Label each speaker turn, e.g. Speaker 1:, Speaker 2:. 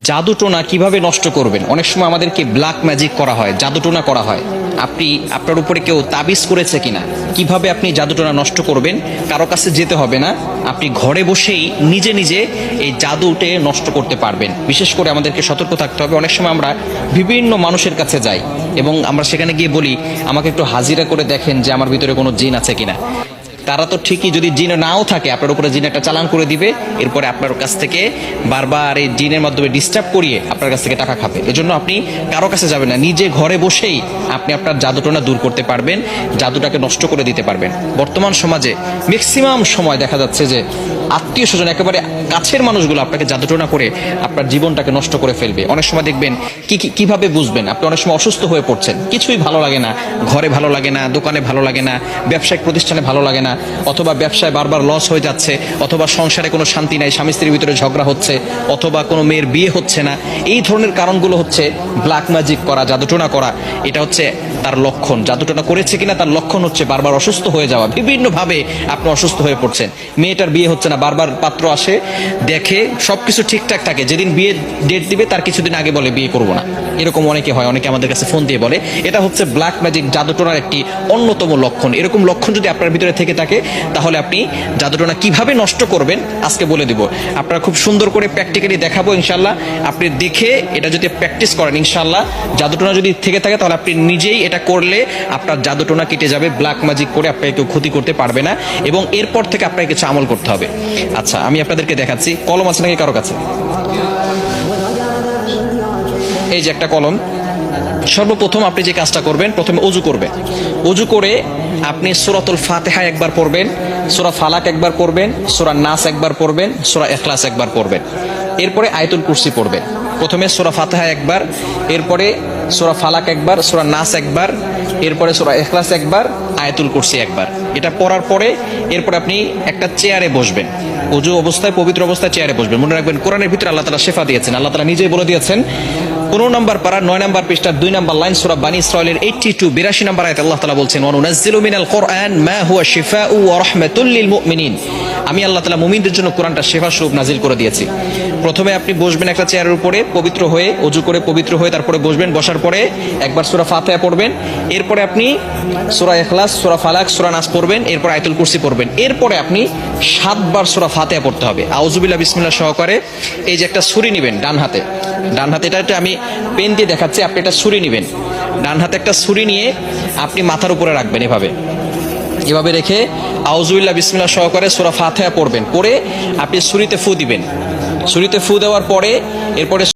Speaker 1: জাদুটোনা কিভাবে নষ্ট করবেন? অনেক সময় আমাদেরকে ব্ল্যাক ম্যাজিক করা হয়, জাদুটোনা করা হয়। আপনি আপনার উপরে কেউ তাবিজ করেছে কিনা, কিভাবে আপনি জাদুটোনা নষ্ট করবেন? কারো কাছে যেতে হবে না, আপনি ঘরে বসেই নিজে নিজে এই জাদুটে নষ্ট করতে পারবেন। বিশেষ করে আমাদেরকে সতর্ক থাকতে হবে। অনেক সময় আমরা বিভিন্ন মানুষের কাছে যাই এবং আমরা সেখানে গিয়ে বলি, আমাকে একটু হাজিরা করে দেখেন যে আমার ভিতরে কোনো জিন আছে কিনা। তারা তো ঠিকই, যদি জিন নাও থাকে আপনার উপরে জিন একটা চালান করে দিবে, এরপরে আপনার কাছ থেকে বারবার এই জিনের মাধ্যমে ডিস্টার্ব করিয়ে আপনার কাছ থেকে টাকা খাবে। এজন্য আপনি কারো কাছে যাবেন না, নিজে ঘরে বসেই আপনি আপনার জাদুটোনা দূর করতে পারবেন, জাদুটাকে নষ্ট করে দিতে পারবেন। বর্তমান সমাজে ম্যাক্সিমাম সময় দেখা যাচ্ছে যে আত্মীয় স্বজন, একেবারে কাছের মানুষগুলো আপনাকে জাদুটোনা করে আপনার জীবনটাকে নষ্ট করে ফেলবে। অনেক সময় দেখবেন কিভাবে বুঝবেন? আপনি অনেক সময় অসুস্থ হয়ে পড়ছেন, কিছুই ভালো লাগে না, ঘরে ভালো লাগে না, দোকানে ভালো লাগে না, ব্যবসায়িক প্রতিষ্ঠানে ভালো লাগে না, অথবা ব্যবসায় বারবার লস হয়ে যাচ্ছে, অথবা সংসারে কোনো শান্তি নাই, স্বামী স্ত্রীর ভিতরে ঝগড়া হচ্ছে, অথবা কোনো মেয়ের বিয়ে হচ্ছে না। এই ধরনের কারণগুলো হচ্ছে ব্ল্যাক ম্যাজিক করা, জাদুটোনা করা। এটা হচ্ছে তার লক্ষণ। জাদুটোনা করেছে কিনা তার লক্ষণ হচ্ছে বারবার অসুস্থ হয়ে যাওয়া, বিভিন্নভাবে আপনি অসুস্থ হয়ে পড়ছেন। মেয়েটার বিয়ে হচ্ছে না, বারবার পাত্র আসে, দেখে সবকিছু ঠিকঠাক থাকে, যেদিন বিয়ে ডেট দিবে তার কিছুদিন আগে বলে বিয়ে করবো না। এরকম অনেকে হয়, অনেকে আমাদের কাছে ফোন দিয়ে বলে। এটা হচ্ছে ব্ল্যাক ম্যাজিক, জাদুটোনার একটি অন্যতম লক্ষণ। এরকম লক্ষণ যদি আপনার ভিতরে থেকে থাকে, তাহলে আপনি জাদুটোনা কিভাবে নষ্ট করবেন আজকে বলে দিব। আপনারা খুব সুন্দর করে প্র্যাকটিক্যালি দেখাবো ইনশাল্লাহ। আপনি দেখে এটা যদি প্র্যাকটিস করেন, ইনশাল্লাহ জাদুটোনা যদি থেকে থাকে তাহলে আপনি নিজেই এটা করলে আপনার জাদুটোনা কেটে যাবে। ব্ল্যাক ম্যাজিক করে আপনাকে কেউ ক্ষতি করতে পারবে না, এবং এরপর থেকে আপনাকে কিছু আমল করতে হবে। আচ্ছা, আমি আপনাদেরকে দেখাচ্ছি। কলম আছে নাকি কারো কাছে? এই যে একটা কলম। সর্বপ্রথম আপনি যে কাজটা করবেন, প্রথমে অজু করবেন। অজু করে আপনি সূরাতুল ফাতিহা একবার পড়বেন, সূরা ফালাক একবার পড়বেন, সূরা নাস একবার পড়বেন, সূরা ইখলাস একবার পড়বেন। এরপরে আয়াতুল কুরসি পড়বেন। প্রথমে সূরা ফাতিহা একবার, এরপরে সূরা ফালাক একবার, সূরা নাস একবার, এরপরে সূরা ইখলাস একবার, আয়াতুল কুরসি একবার। এটা পড়ার পরে এরপর আপনি একটা চেয়ারে বসবেন। অজু অবস্থায়, পবিত্র অবস্থায় চেয়ারে বসবেন। মনে রাখবেন, কোরআনের ভিতরে আল্লাহ তাআলা শিফা দিয়েছেন। আল্লাহ তাআলা নিজেই বলে দিয়েছেন, 15 নম্বর পারা 9 নম্বর পৃষ্ঠার 2 নম্বর লাইন, সূরা বানী ইসরাঈলের 82 নম্বর আয়াতে আল্লাহ তাআলা বলছেন, ওয়া নুনাজ্জিলু মিনাল কুরআন মা হুয়া শিফাউ ওয়া রাহমাতুল লিল মুমিনিন। আমি আল্লাহ তাআলা মুমিনদের জন্য কোরআনটা শিফা স্বরূপ নাজিল করে দিয়েছি। প্রথমে আপনি বসবেন একটা চেয়ারের উপরে, পবিত্র হয়ে, অজু করে পবিত্র হয়ে তারপরে বসবেন। বসার পরে একবার সূরা ফাতিহা পড়বেন, এরপরে আপনি সূরা ইখলাস, সূরা ফালাক, সূরা নাস পড়বেন, এরপর আয়াতুল কুরসি পড়বেন। এরপরে আপনি 7 বার সূরা ফাতিহা পড়তে হবে। আউযুবিল্লাহ বিসমিল্লাহ সহকারে এই যে একটা ছুরি নেবেন ডান হাতে, এটা আমি পেন দিয়ে দেখাচ্ছি, আপনি এটা ছুরি নেবেন। ডান হাতে একটা ছুরি নিয়ে আপনি মাথার উপরে রাখবেন, এভাবে রেখে আউযুবিল্লাহ বিসমিল্লাহ সহকারে সূরা ফাতিহা পড়বেন। পড়ে আপনি ছুরিতে ফু দিবেন। ছুরিতে ফু দেওয়ার পরে এরপরে